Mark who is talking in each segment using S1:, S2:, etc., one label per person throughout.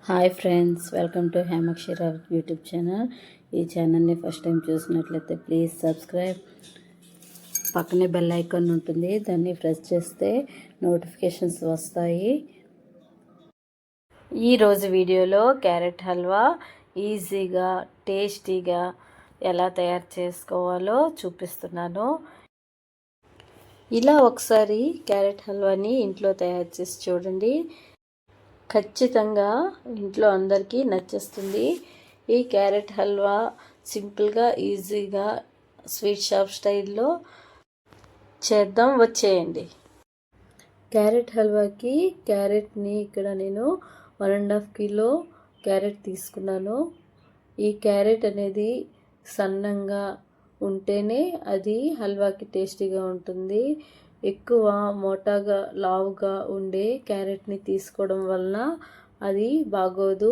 S1: Hi friends, welcome to Hemakshira YouTube channel. ఈ ఛానల్ని first time చూసినట్లయితే ప్లీజ్ సబ్స్క్రైబ్. పక్కనే బెల్ ఐకాన్ ఉంటుంది, దాన్ని ప్రెస్ చేస్తే నోటిఫికేషన్స్ వస్తాయి. ఈరోజు వీడియోలో క్యారెట్ హల్వా ఈజీగా టేస్టీగా ఎలా తయారు చేసుకోవాలో చూపిస్తున్నాను. ఇలా ఒకసారి క్యారెట్ హల్వాని ఇంట్లో తయారు చేసి చూడండి, ఖచ్చితంగా ఇంట్లో అందరికీ నచ్చేస్తుంది. ఈ క్యారెట్ హల్వా సింపుల్గా ఈజీగా స్వీట్ షాప్ స్టైల్లో చేద్దాం, వచ్చేయండి. క్యారెట్ హల్వాకి క్యారెట్ని ఇక్కడ నేను 1.5 కిలో క్యారెట్ తీసుకున్నాను. ఈ క్యారెట్ అనేది సన్నంగా ఉంటేనే అది హల్వాకి టేస్టీగా ఉంటుంది. ఎక్కువ మోటాగా లావుగా ఉండే క్యారెట్ని తీసుకోవడం వలన అది బాగోదు.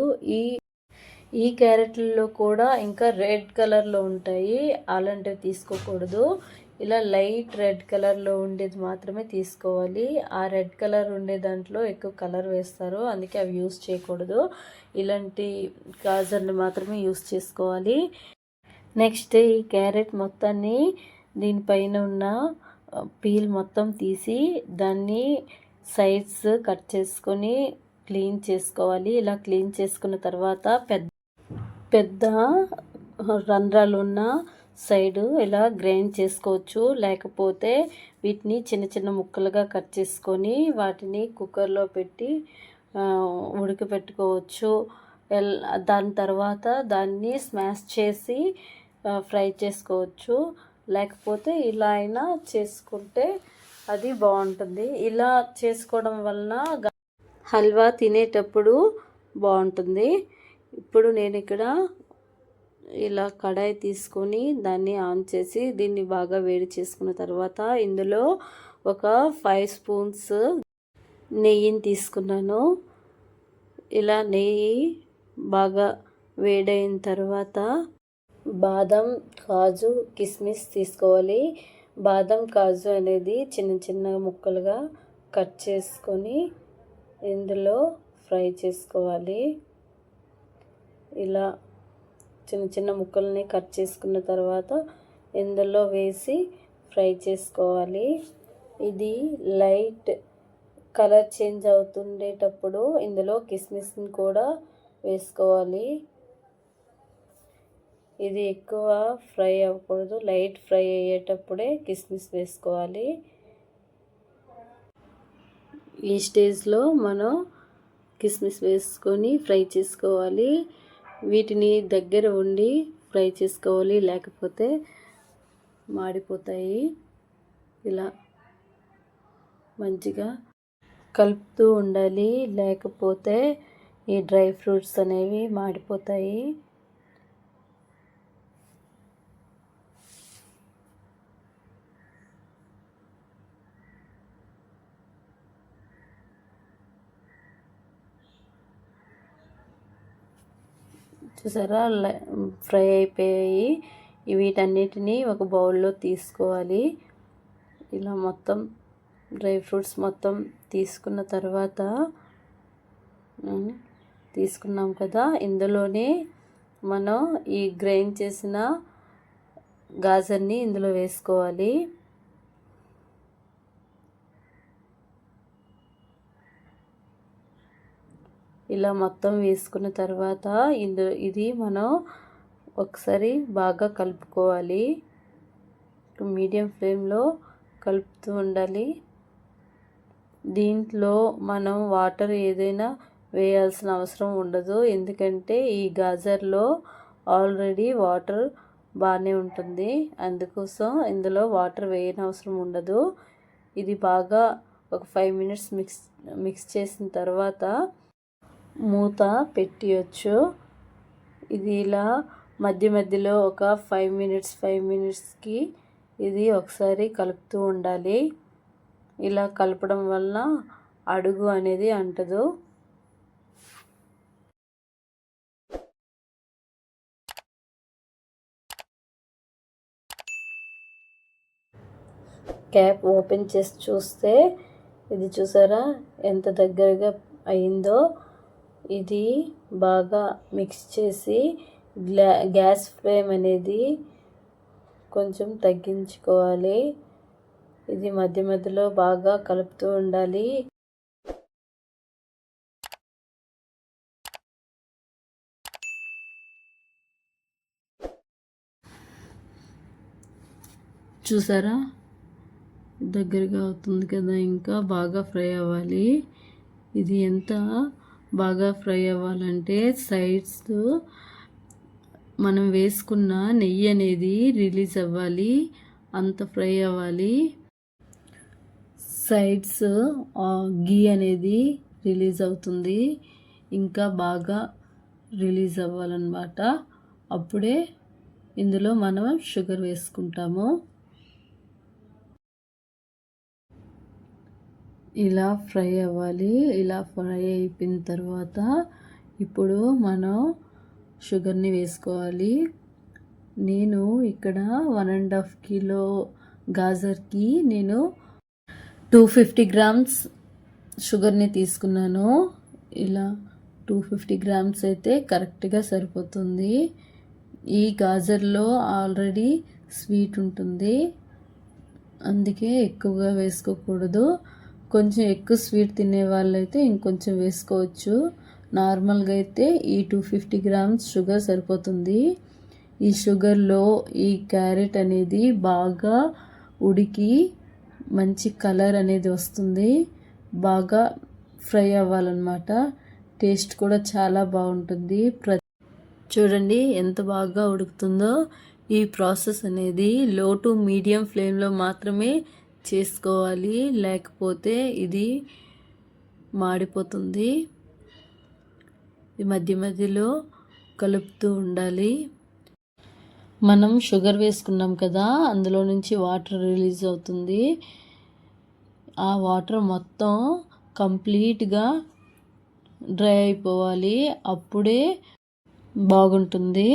S1: ఈ క్యారెట్లలో కూడా ఇంకా రెడ్ కలర్లో ఉంటాయి, అలాంటివి తీసుకోకూడదు. ఇలా లైట్ రెడ్ కలర్లో ఉండేది మాత్రమే తీసుకోవాలి. ఆ రెడ్ కలర్ ఉండే దాంట్లో ఎక్కువ కలర్ వేస్తారు, అందుకే అవి యూస్ చేయకూడదు. ఇలాంటి గాజర్ని మాత్రమే యూస్ చేసుకోవాలి. నెక్స్ట్ ఈ క్యారెట్ మొత్తాన్ని దీనిపైన ఉన్న పీల్ మొత్తం తీసి దాన్ని సైడ్స్ కట్ చేసుకొని క్లీన్ చేసుకోవాలి. ఇలా క్లీన్ చేసుకున్న తర్వాత పెద్ద రంధ్రాలు ఉన్న సైడు ఇలా గ్రైండ్ చేసుకోవచ్చు. లేకపోతే వీటిని చిన్న చిన్న ముక్కలుగా కట్ చేసుకొని వాటిని కుక్కర్లో పెట్టి ఉడకపెట్టుకోవచ్చు. దాని తర్వాత దాన్ని స్మాష్ చేసి ఫ్రై చేసుకోవచ్చు. లేకపోతే ఇలా అయినా చేసుకుంటే అది బాగుంటుంది. ఇలా చేసుకోవడం వలన హల్వా తినేటప్పుడు బాగుంటుంది. ఇప్పుడు నేను ఇక్కడ ఇలా కడాయి తీసుకొని దాన్ని ఆన్ చేసి దీన్ని బాగా వేడి చేసుకున్న తర్వాత ఇందులో ఒక 5 స్పూన్స్ నెయ్యిని తీసుకున్నాను. ఇలా నెయ్యి బాగా వేడైన తర్వాత బాదం, కాజు, కిస్మిస్ తీసుకోవాలి. బాదం, కాజు అనేది చిన్న చిన్న ముక్కలుగా కట్ చేసుకొని ఇందులో ఫ్రై చేసుకోవాలి. ఇలా చిన్న చిన్న ముక్కల్ని కట్ చేసుకున్న తర్వాత ఇందులో వేసి ఫ్రై చేసుకోవాలి. ఇది లైట్ కలర్ చేంజ్ అవుతుండేటప్పుడు ఇందులో కిస్మిస్ని కూడా వేసుకోవాలి. ఇది ఎక్కువ ఫ్రై అవ్వకూడదు, లైట్ ఫ్రై అయ్యేటప్పుడే కిస్మిస్ వేసుకోవాలి. ఈ స్టేజ్లో మనం కిస్మిస్ వేసుకొని ఫ్రై చేసుకోవాలి. వీటిని దగ్గర ఉండి ఫ్రై చేసుకోవాలి, లేకపోతే మాడిపోతాయి. ఇలా మంచిగా కలుపుతూ ఉండాలి, లేకపోతే ఈ డ్రై ఫ్రూట్స్ అనేవి మాడిపోతాయి. చూసారా, ఫ్రై అయిపోయాయి. వీటన్నిటిని ఒక బౌల్లో తీసుకోవాలి. ఇలా మొత్తం డ్రై ఫ్రూట్స్ మొత్తం తీసుకున్న తర్వాత తీసుకున్నాం కదా, ఇందులోనే మనం ఈ గ్రైండ్ చేసిన గాజర్ని ఇందులో వేసుకోవాలి. ఇలా మొత్తం వేసుకున్న తర్వాత ఇది మనం ఒకసారి బాగా కలుపుకోవాలి. మీడియం ఫ్లేమ్లో కలుపుతూ ఉండాలి. దీంట్లో మనం వాటర్ ఏదైనా వేయాల్సిన అవసరం ఉండదు, ఎందుకంటే ఈ గాజర్లో ఆల్రెడీ వాటర్ బాగానే ఉంటుంది. అందుకోసం ఇందులో వాటర్ వేయనవసరం ఉండదు. ఇది బాగా ఒక 5 మినిట్స్ మిక్స్ చేసిన తర్వాత మూత పెట్టియచ్చు. ఇది ఇలా మధ్య మధ్యలో ఒక 5 మినిట్స్కి ఇది ఒకసారి కలుపుతూ ఉండాలి. ఇలా కలపడం వల్ల అడుగు అనేది అంటదు. క్యాప్ ఓపెన్ చేసి చూస్తే ఇది చూసారా ఎంత దగ్గరగా అయిందో. ఇది బాగా మిక్స్ చేసి గ్యాస్ ఫ్లేమ్ అనేది కొంచెం తగ్గించుకోవాలి. ఇది మధ్య మధ్యలో బాగా కలుపుతూ ఉండాలి. చూసారా, దగ్గరగా అవుతుంది కదా, ఇంకా బాగా ఫ్రై అవ్వాలి. ఇది ఎంత బాగా ఫ్రై అవ్వాలంటే సైడ్స్ మనం వేసుకున్న నెయ్యి అనేది రిలీజ్ అవ్వాలి, అంత ఫ్రై అవ్వాలి. సైడ్స్ గీ అనేది రిలీజ్ అవుతుంది, ఇంకా బాగా రిలీజ్ అవ్వాలన్నమాట. అప్పుడే ఇందులో మనం షుగర్ వేసుకుంటాము. ఇలా ఫ్రై అవ్వాలి. ఇలా ఫ్రై అయిపోయిన తర్వాత ఇప్పుడు మనం షుగర్ని వేసుకోవాలి. నేను ఇక్కడ 1.5 కిలో గాజర్కి నేను 250 గ్రామ్స్ షుగర్ని తీసుకున్నాను. ఇలా 250 గ్రామ్స్ అయితే కరెక్ట్గా సరిపోతుంది. ఈ గాజర్లో ఆల్రెడీ స్వీట్ ఉంటుంది, అందుకే ఎక్కువగా వేసుకోకూడదు. కొంచెం ఎక్కువ స్వీట్ తినే వాళ్ళైతే ఇంకొంచెం వేసుకోవచ్చు. నార్మల్గా అయితే ఈ 250 గ్రామ్స్ షుగర్ సరిపోతుంది. ఈ షుగర్లో ఈ క్యారెట్ అనేది బాగా ఉడికి మంచి కలర్ అనేది వస్తుంది. బాగా ఫ్రై అవ్వాలన్నమాట. టేస్ట్ కూడా చాలా బాగుంటుంది. చూడండి ఎంత బాగా ఉడుకుతుందో. ఈ ప్రాసెస్ అనేది లో టు మీడియం ఫ్లేమ్లో మాత్రమే చేసుకోవాలి, లేకపోతే ఇది మాడిపోతుంది. ఈ మధ్య మధ్యలో కలుపుతూ ఉండాలి. మనం షుగర్ వేసుకున్నాం కదా, అందులో నుంచి వాటర్ రిలీజ్ అవుతుంది. ఆ వాటర్ మొత్తం కంప్లీట్గా డ్రై అయిపోవాలి, అప్పుడే బాగుంటుంది.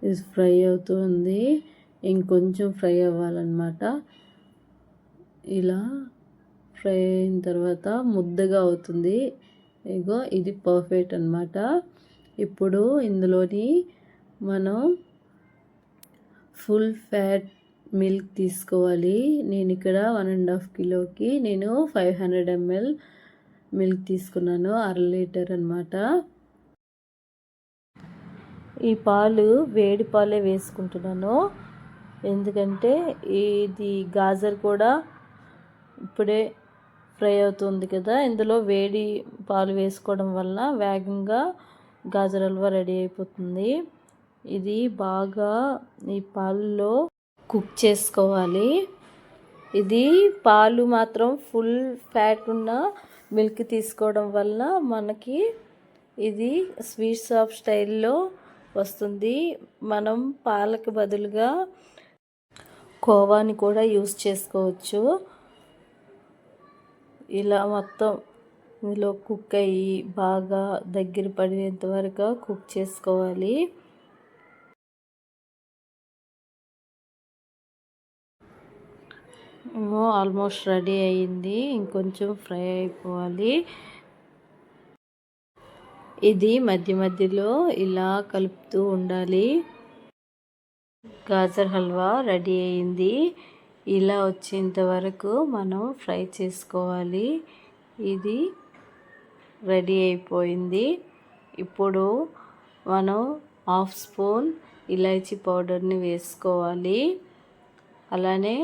S1: ఇది ఫ్రై అవుతుంది, ఇంకొంచెం ఫ్రై అవ్వాలన్నమాట. ఇలా ఫ్రై అయిన తర్వాత ముద్దగా అవుతుంది. ఇగో ఇది పర్ఫెక్ట్ అన్నమాట. ఇప్పుడు ఇందులోని మనం ఫుల్ ఫ్యాట్ మిల్క్ తీసుకోవాలి. నేను ఇక్కడ 1.5 కిలోకి నేను 500 ml మిల్క్ తీసుకున్నాను, 1/2 లీటర్ అన్నమాట. ఈ పాలు వేడి పాలే వేసుకుంటున్నాను, ఎందుకంటే ఇది గాజర్ కూడా ఇప్పుడే ఫ్రై అవుతుంది కదా, ఇందులో వేడి పాలు వేసుకోవడం వల్ల వేగంగా గాజర్ హల్వా రెడీ అయిపోతుంది. ఇది బాగా ఈ పాలలో కుక్ చేసుకోవాలి. ఇది పాలు మాత్రం ఫుల్ ఫ్యాట్ ఉన్న మిల్క్ తీసుకోవడం వల్ల మనకి ఇది స్వీట్ షాప్ స్టైల్లో వస్తుంది. మనం పాలకు బదులుగా కోవాని కూడా యూస్ చేసుకోవచ్చు. ఇలా మొత్తం ఇందులో కుక్ అయ్యి బాగా దగ్గర పడేంత వరకు కుక్ చేసుకోవాలి. ఆల్మోస్ట్ రెడీ అయ్యింది, ఇంకొంచెం ఫ్రై అయిపోవాలి. ఇది మధ్య మధ్యలో ఇలా కలుపుతూ ఉండాలి. గాజర్ హల్వా రెడీ అయింది. ఇలా వచ్చేంత వరకు మనం ఫ్రై చేసుకోవాలి. ఇది రెడీ అయిపోయింది. ఇప్పుడు మనం 1/2 స్పూన్ ఇలాచీ పౌడర్ని వేసుకోవాలి. అలానే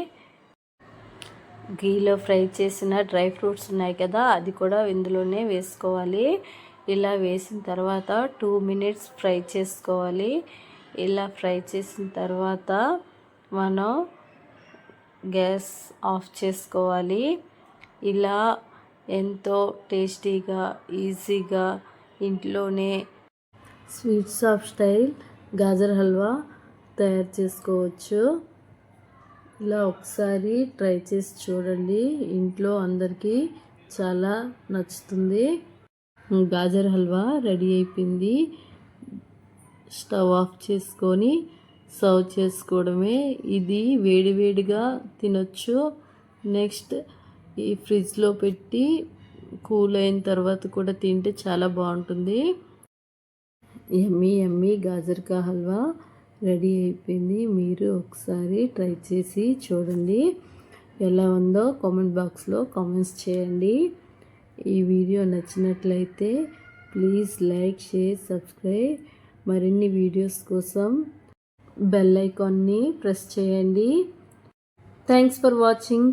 S1: గీలో ఫ్రై చేసిన డ్రై ఫ్రూట్స్ ఉన్నాయి కదా, అది కూడా ఇందులోనే వేసుకోవాలి. ఇలా వేసిన తర్వాత 2 మినిట్స్ ఫ్రై చేసుకోవాలి. ఇలా ఫ్రై చేసిన తర్వాత మనం గ్యాస్ ఆఫ్ చేసుకోవాలి. ఇలా ఎంతో టేస్టీగా ఈజీగా ఇంట్లోనే sweet shop style gajar halwa తయారు చేసుకోవచ్చు. ఇలా ఒకసారి ట్రై చేసి చూడండి, ఇంట్లో అందరికీ చాలా నచ్చుతుంది. గాజర్ హల్వా రెడీ అయిపోయింది. స్టవ్ ఆఫ్ చేసుకొని సర్వ్ చేసుకోవడమే. ఇది వేడివేడిగా తినొచ్చు. నెక్స్ట్ ఈ ఫ్రిడ్జ్లో పెట్టి కూల్ అయిన తర్వాత కూడా తింటే చాలా బాగుంటుంది. యమ్మీ యమ్మీ గాజర్కా హల్వా రెడీ అయిపోయింది. మీరు ఒకసారి ట్రై చేసి చూడండి. ఎలా ఉందో కామెంట్ బాక్స్లో కామెంట్స్ చేయండి. ఈ వీడియో నచ్చినట్లయితే ప్లీజ్ లైక్, షేర్, సబ్స్క్రైబ్. మరిన్ని వీడియోస్ కోసం బెల్ ఐకాన్ని ప్రెస్ చేయండి. Thanks for watching.